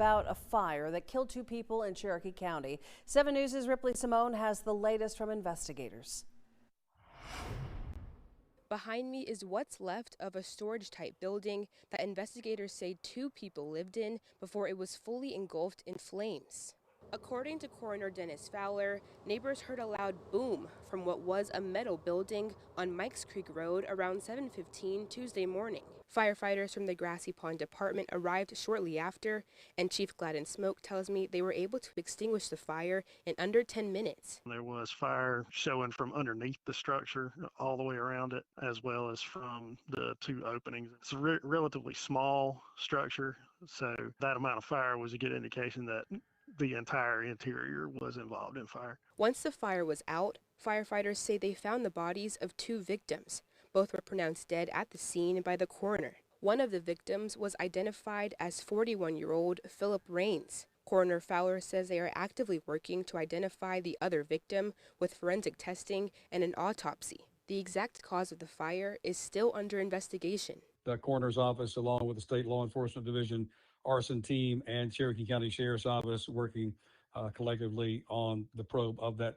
about a fire that killed 2 people in Cherokee County. 7 News' Ripley Simone has the latest from investigators. Behind me is what's left of a storage-type building that investigators say 2 people lived in before it was fully engulfed in flames. According to Coroner Dennis Fowler, neighbors heard a loud boom from what was a metal building on Mikes Creek Road around 7:15 Tuesday morning. Firefighters from the Grassy Pond Department arrived shortly after, and Chief Gladden Smoke tells me they were able to extinguish the fire in under 10 minutes. There was fire showing from underneath the structure all the way around it, as well as from the 2 openings. It's a relatively small structure, so that amount of fire was a good indication that the entire interior was involved in fire. Once the fire was out, firefighters say they found the bodies of 2 victims. Both were pronounced dead at the scene by the coroner. One of the victims was identified as 41-year-old Philip Raines. Coroner Fowler says they are actively working to identify the other victim with forensic testing and an autopsy. The exact cause of the fire is still under investigation. The coroner's office, along with the state law enforcement division, arson team, and Cherokee County Sheriff's Office working collectively on the probe of that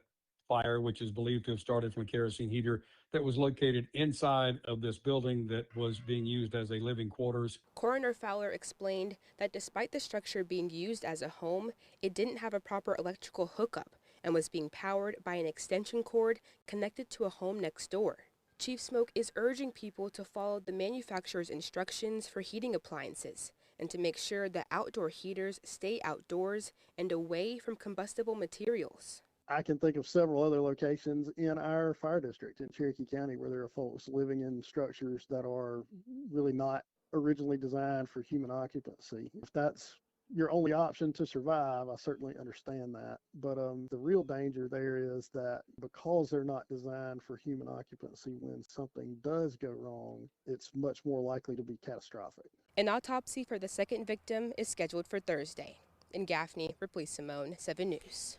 fire, which is believed to have started from a kerosene heater that was located inside of this building that was being used as a living quarters. Coroner Fowler explained that despite the structure being used as a home, it didn't have a proper electrical hookup and was being powered by an extension cord connected to a home next door. Chief Smoke is urging people to follow the manufacturer's instructions for heating appliances and to make sure that outdoor heaters stay outdoors and away from combustible materials. I can think of several other locations in our fire district in Cherokee County where there are folks living in structures that are really not originally designed for human occupancy. If that's your only option to survive, I certainly understand that. But the real danger there is that because they're not designed for human occupancy, when something does go wrong, it's much more likely to be catastrophic. An autopsy for the second victim is scheduled for Thursday. In Gaffney, Ripley Simone, 7 News.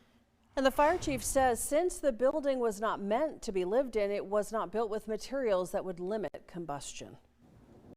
And the fire chief says since the building was not meant to be lived in, it was not built with materials that would limit combustion.